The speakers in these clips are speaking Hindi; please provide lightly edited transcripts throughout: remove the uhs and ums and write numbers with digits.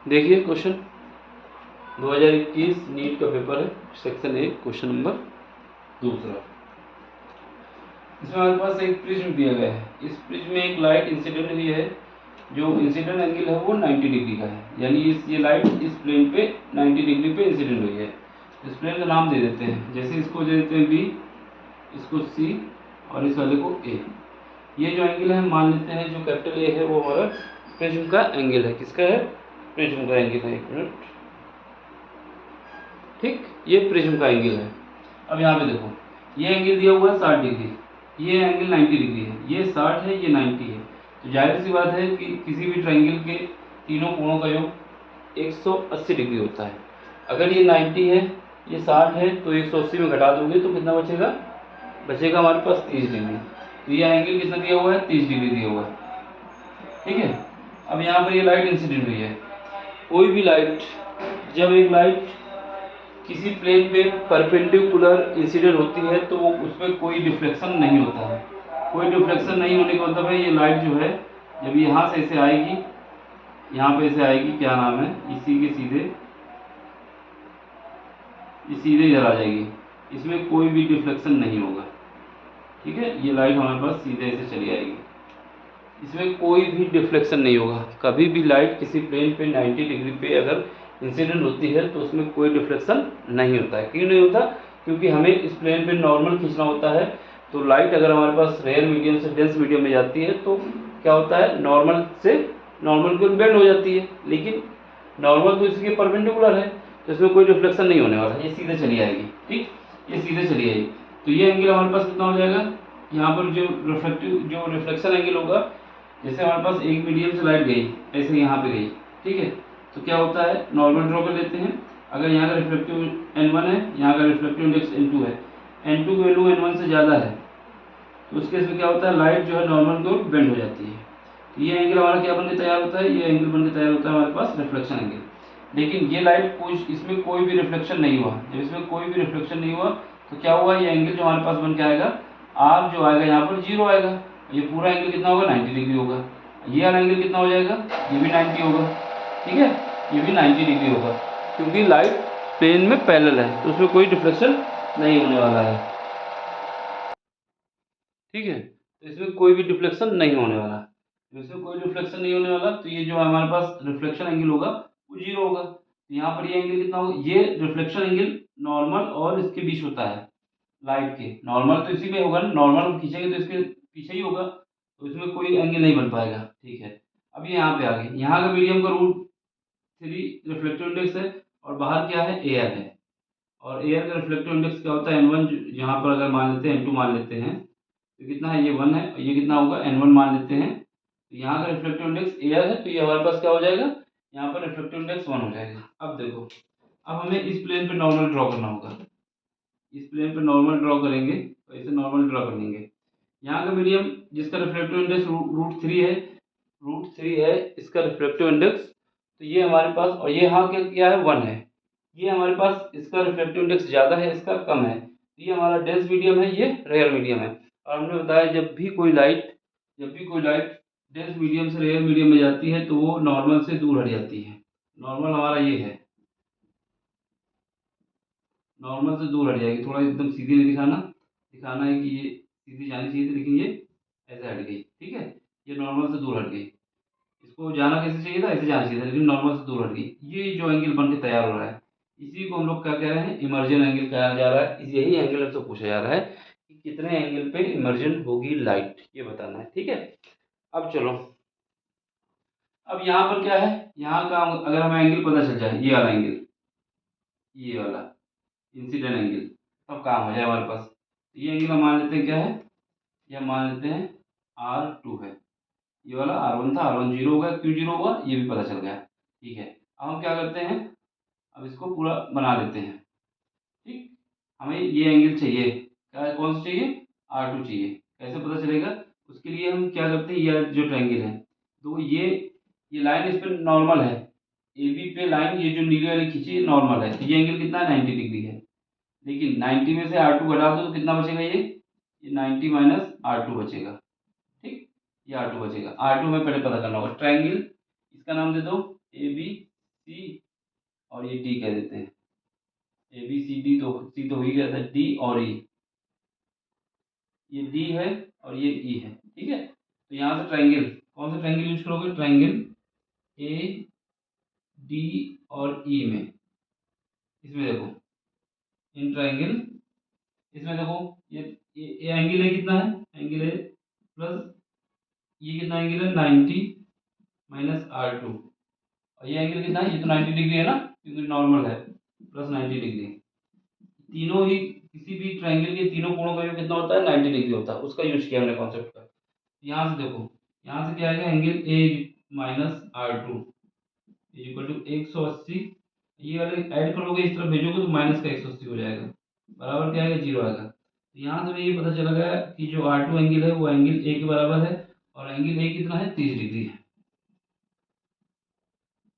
देखिए क्वेश्चन 2021 नीट का पेपर है, सेक्शन 1 क्वेश्चन नंबर दूसरा। इसमें हमारे पास एक प्रिज्म दिया गया है। इस प्रिज्म में एक लाइट इंसिडेंट हुई है, जो इंसिडेंट एंगल है वो 90 डिग्री का है, यानी ये लाइट इस प्लेन पे 90 डिग्री पे इंसिडेंट हुई है। इस प्लेन का नाम दे देते हैं, जैसे इसको दे देते हैं बी, इसको सी और इस वाले को ए। ये जो एंगल है हम मान लेते हैं जो कैपिटल ए है वो हमारा प्रिज्म का एंगल है। किसका है? प्रिज्म का एंगल है। एक मिनट, ठीक, ये प्रिज्म का एंगल है। अब यहाँ पे देखो, ये एंगल दिया हुआ है 60 डिग्री, ये एंगल 90 डिग्री है, ये 60 है, ये 90 है। तो जाहिर सी बात है कि किसी भी ट्रायंगल के तीनों कोणों का योग 180 डिग्री होता है। अगर ये 90 है, ये 60 है, तो 180 में घटा दोगे तो कितना बचेगा? बचेगा हमारे पास 30 डिग्री। तो ये एंगल कितना दिया हुआ है? 30 डिग्री दिया हुआ है, ठीक है। अब यहाँ पर ये लाइट इंसिडेंट हुई है। कोई भी लाइट, जब एक लाइट किसी प्लेन पे परपेंडिकुलर इंसिडेंट होती है तो वो उसमें कोई डिफ्लेक्शन नहीं होता है। कोई डिफ्लेक्शन नहीं होने का मतलब है ये लाइट जो है जब यहाँ से ऐसे आएगी, यहाँ पे ऐसे आएगी, क्या नाम है, इसी के सीधे, ये सीधे इधर आ जाएगी, इसमें कोई भी डिफ्लेक्शन नहीं होगा, ठीक है। ये लाइट हमारे पास सीधे ऐसे चली आएगी, इसमें कोई भी डिफ्लेक्शन नहीं होगा। कभी भी लाइट किसी प्लेन पे 90 डिग्री पे अगर इंसिडेंट होती है तो उसमें कोई डिफ्लेक्शन नहीं होता है। क्यों नहीं होता? क्योंकि हमें इस प्लेन पे नॉर्मल खींचना होता है। तो लाइट अगर हमारे पास रेयर मीडियम से डेंस मीडियम में जाती है तो क्या होता है, नॉर्मल से नॉर्मल को बेंड हो जाती है, लेकिन नॉर्मल तो इसके परपेंडिकुलर है, तो इसमें कोई डिफ्लेक्शन नहीं होने वाला, ये सीधे चली आएगी, ठीक, ये सीधे चली आएगी। तो ये एंगल हमारे पास कितना हो जाएगा? यहाँ पर जो रिफ्लेक्शन एंगल होगा, जैसे हमारे पास एक मीडियम से लाइट गई, ऐसे यहाँ पे गई, ठीक है, तो क्या होता है, नॉर्मल ड्रॉ कर लेते हैं। अगर यहाँ का रिफ्लेक्टिव n1 है, यहाँ का रिफ्लेक्टिव इंडेक्स n2 है, n2 की वैल्यू n1 से ज़्यादा है, तो उस केस में क्या होता है, लाइट जो है नॉर्मल की ओर बेंड हो जाती है। तो ये एंगल हमारा क्या बन के तैयार होता है? ये एंगल बन के तैयार होता है हमारे पास रिफ्लेक्शन एंगल। लेकिन ये लाइट इसमें कोई भी रिफ्लेक्शन नहीं हुआ। जब इसमें कोई भी रिफ्लेक्शन नहीं हुआ तो क्या हुआ, ये एंगल जो हमारे पास बन के आएगा, आर जो आएगा यहाँ पर 0 आएगा। ये पूरा एंगल कितना होगा? 90 डिग्री होगा। ये वाला एंगल कितना हो जाएगा? ये भी 90 होगा, ठीक है, ये भी 90 डिग्री होगा, क्योंकि लाइट प्लेन में पैरेलल है तो उसमें कोई डिफ्लेक्शन नहीं होने वाला है, ठीक है। तो इसमें कोई भी डिफ्लेक्शन नहीं होने वाला। तो इसमें कोई डिफ्लेक्शन नहीं होने वाला, तो ये जो हमारे पास रिफ्लेक्शन एंगल होगा वो 0 होगा। तो यहाँ पर ये एंगल कितना होगा? ये रिफ्लेक्शन एंगल नॉर्मल और इसके बीच होता है, लाइट के। नॉर्मल तो इसी में होगा ना, नॉर्मल खींचेंगे तो इसके पीछे ही होगा, तो इसमें कोई एंगल नहीं बन पाएगा, ठीक है। अब ये यहाँ पे आ गए, यहाँ का मीडियम का √3 रिफ्लेक्टिव इंडेक्स है और बाहर क्या है, एयर है। और एयर का रिफ्लेक्टिव इंडेक्स क्या होता है? n1, यहाँ पर अगर मान लेते हैं n2 मान लेते हैं, तो कितना है, ये 1 है, और ये कितना होगा, n1 मान लेते हैं। तो यहाँ का रिफ्लेक्टिव इंडेक्स एयर है, तो ये हमारे पास क्या हो जाएगा, यहाँ पर रिफ्लेक्टिव इंडेक्स 1 हो जाएगा। अब देखो, अब हमें इस प्लेन पे नॉर्मल ड्रॉ करना होगा। इस प्लेन पे नॉर्मल ड्रॉ करेंगे तो ऐसे नॉर्मल ड्रॉ कर लेंगे। यहाँ का मीडियम जिसका रिफ्लेक्टिव इंडेक्स √3 है, इसका रिफ्लेक्टिव इंडेक्स, तो ये हमारे पास, और ये यहाँ क्या है, 1 है। ये हमारे पास इसका रिफ्लेक्टिव इंडेक्स ज़्यादा है, इसका कम है। ये हमारा डेंस मीडियम है, ये रेयर मीडियम है। और हमने बताया जब भी कोई लाइट डेंस मीडियम से रेयर मीडियम में जाती है तो वो नॉर्मल से दूर हट जाती है। नॉर्मल हमारा ये है, नॉर्मल से दूर हट जाएगी, थोड़ा एकदम सीधी नहीं दिखाना, दिखाना है कि ये सीधी जानी चाहिए थी, लेकिन ये ऐसे हट गई, ठीक है, ये नॉर्मल से दूर हट गई। इसको जाना कैसे चाहिए था? ऐसे जाना चाहिए था, लेकिन नॉर्मल से दूर हट गई। ये जो एंगल बन के तैयार हो रहा है, इसी को हम लोग क्या कह रहे हैं, इमर्जन एंगल कहा जा रहा है। यही एंगल हमसे पूछा जा रहा है कि कितने एंगल पे इमर्जन होगी लाइट, ये बताना है, ठीक है। अब चलो, अब यहाँ पर क्या है, यहाँ का अगर हमें एंगल पता चल जाए, ये वाला एंगल, ये वाला इंसिडेंट एंगल, तब काम हो जाए हमारे पास। ये एंगल हम मान लेते हैं क्या है, ये हम मान लेते हैं R2 है। ये वाला R1 था, R1 0 होगा, क्यों 0 हुआ ये भी पता चल गया, ठीक है। अब हम क्या करते हैं, अब इसको पूरा बना देते हैं, ठीक। हमें ये एंगल चाहिए, क्या, कौन सा चाहिए, R2 चाहिए। कैसे पता चलेगा? उसके लिए हम क्या करते हैं, ये जो ट्रायंगल है, तो ये लाइन इस पर नॉर्मल है, ए बी पे लाइन, ये जो नीली वाली खींची है नॉर्मल है, तो ये एंगल कितना है, 90 डिग्री है। लेकिन 90 में से R2 घटा दो तो कितना बचेगा, ये 90 माइनस R2 बचेगा, ठीक। ये R2 बचेगा। R2 में पहले पता करना होगा। ट्रायंगल, इसका नाम दे दो ए बी, सी और ये डी कह देते हैं। ए बी सी डी, तो सी तो हो ही गया था, डी और ई, ये डी है और ये ई है, ठीक है। तो यहाँ से ट्रायंगल, कौन सा ट्रायंगल यूज करोगे, ट्रायंगल ए डी और ई में, इसमें देखो इन ट्रायंगल, इसमें देखो ये एंगल है, कितना है, एंगल है प्लस ये कितना एंगल है 90 माइनस R2, और ये एंगल कितना है, ये तो 90 डिग्री है ना क्योंकि नॉर्मल है, प्लस 90 डिग्री। तीनों ही किसी भी ट्रायंगल के तीनों कोणों का योग कितना होता है, 90 डिग्री होता है, उसका यूज किया हमने कॉन्सेप्ट का। यहाँ से देखो, यहाँ से क्या आएगा, angle A minus R2 is equal to 180, ये वाले ऐड करोगे इस तरफ भेजोगे तो माइनस का 180 हो जाएगा, बराबर क्या आएगा, जीरो आएगा। तो यहाँ से हमें ये पता चला गया कि जो R2 एंगल है वो एंगल ए के बराबर है, और एंगल ए कितना है, 30 डिग्री है।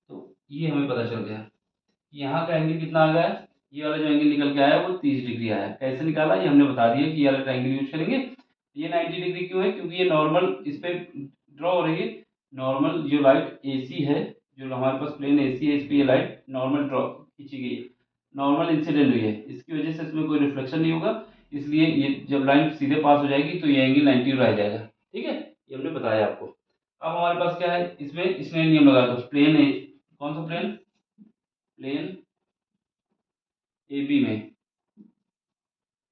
तो ये हमें पता चल गया कि यहाँ का एंगल कितना आ गया, ये वाला जो एंगल निकल के आया वो 30 डिग्री आया। कैसे निकाला ये हमने बता दिया कि ये वाला ट्रायंगल यूज करेंगे। ये 90 डिग्री क्यों है, क्योंकि ये नॉर्मल इस पे ड्रॉ हो रही है, नॉर्मल जो लाइट एसी है, जो हमारे पास प्लेन एसी है, इस पे ये लाइट नॉर्मल ड्रॉ खींची गई है, नॉर्मल इंसिडेंट हुई है, इसकी वजह से इसमें कोई रिफ्लेक्शन नहीं होगा, इसलिए ये जब लाइन सीधे पास हो जाएगी तो ये एंगल 90 रह जाएगा, ठीक है। ये हमने बताया आपको। अब हमारे पास क्या है, इसमें स्नेल नियम लगा दो, प्लेन है, कौन सा प्लेन, प्लेन ए बी में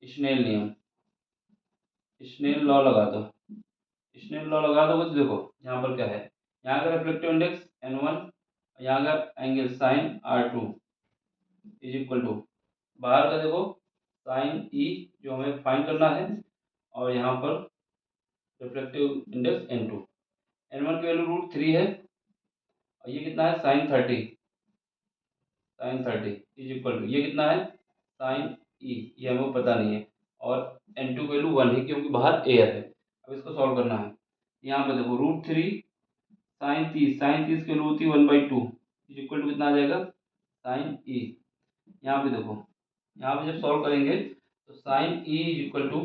स्नेल नियम, स्नेल लॉ लगा दो। स्नेल लॉ लगा दोगे तो देखो यहाँ पर क्या है, यहाँ का रिफ्लेक्टिव इंडेक्स N1, यहाँ का angle sine R2 is equal to, बाहर का देखो साइन E जो हमें फाइंड करना है, और यहाँ पर रिफ्लेक्टिव इंडेक्स N2, N1 की वैल्यू √3 है, और ये कितना है sine 30, sine 30 is equal to, ये कितना है साइन E, ये हमें पता नहीं है, और N2 की वैल्यू 1 है क्योंकि बाहर एयर है। अब इसको सॉल्व करना है, यहाँ पर देखो √3 साइन 30 की वैल्यू होती है 1/2 इज इक्वल टू कितना आ जाएगा साइन E। यहाँ पे देखो, यहाँ पे जब सॉल्व करेंगे तो sine E is equal to,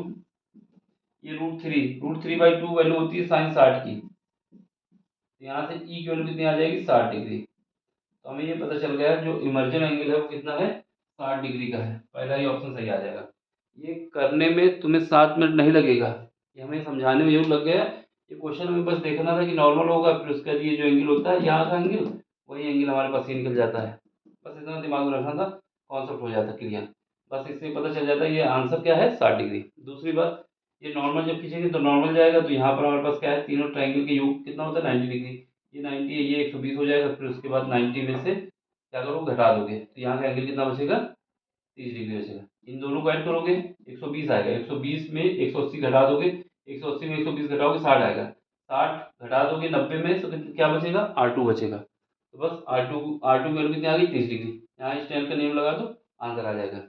ये √3/2 वैल्यू होती है साइन 60 की, तो यहाँ से E की वैल्यू कितनी आ जाएगी 60 डिग्री। तो हमें ये पता चल गया जो इमर्जन एंगल है वो कितना है, 60 डिग्री का है, पहला ही ऑप्शन सही आ जाएगा। ये करने में तुम्हें 7 मिनट नहीं लगेगा, ये हमें समझाने में योग लग गया। ये क्वेश्चन में बस देखना था कि नॉर्मल होगा, फिर उसका ये जो एंगल होता है यहाँ का एंगल, वही एंगल हमारे पास ही निकल जाता है, बस इतना दिमाग में रखना था, कॉन्सेप्ट हो जाता क्लियर, बस इससे पता चल जाता है ये आंसर क्या है 60 डिग्री। दूसरी बात, ये नॉर्मल जब खींचेंगे तो नॉर्मल जाएगा, तो यहाँ पर हमारे पास क्या है, तीनों ट्रायंगल के योग कितना होता है 90 डिग्री, ये 90 है, ये 120 हो जाएगा, फिर उसके बाद 90 में से क्या करोगे घटा दोगे, तो यहाँ का एंगल कितना बचेगा 30 डिग्री बचेगा। इन दोनों को ऐड करोगे 120 आएगा, 120 में 180 घटा दोगे, 180 में 120 घटाओगे 60 आएगा, 60 घटा दोगे 90 में, तो क्या बचेगा R2 बचेगा। तो बस R2 की वैल्यू कितनी आ गई 30 डिग्री, यहाँ इस टाइम का नेम लगा दो, आंसर आ जाएगा।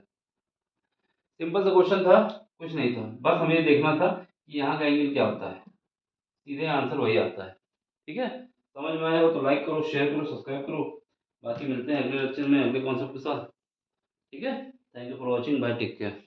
सिंपल सा क्वेश्चन था, कुछ नहीं था, बस हमें ये देखना था कि यहाँ का एंगल क्या होता है, सीधे आंसर वही आता है, ठीक है। समझ में आया हो तो लाइक करो, शेयर करो, सब्सक्राइब करो, बाकी मिलते हैं अगले लेक्चर में अगले कॉन्सेप्ट के साथ, ठीक है। Thank you for watching, bye, take care.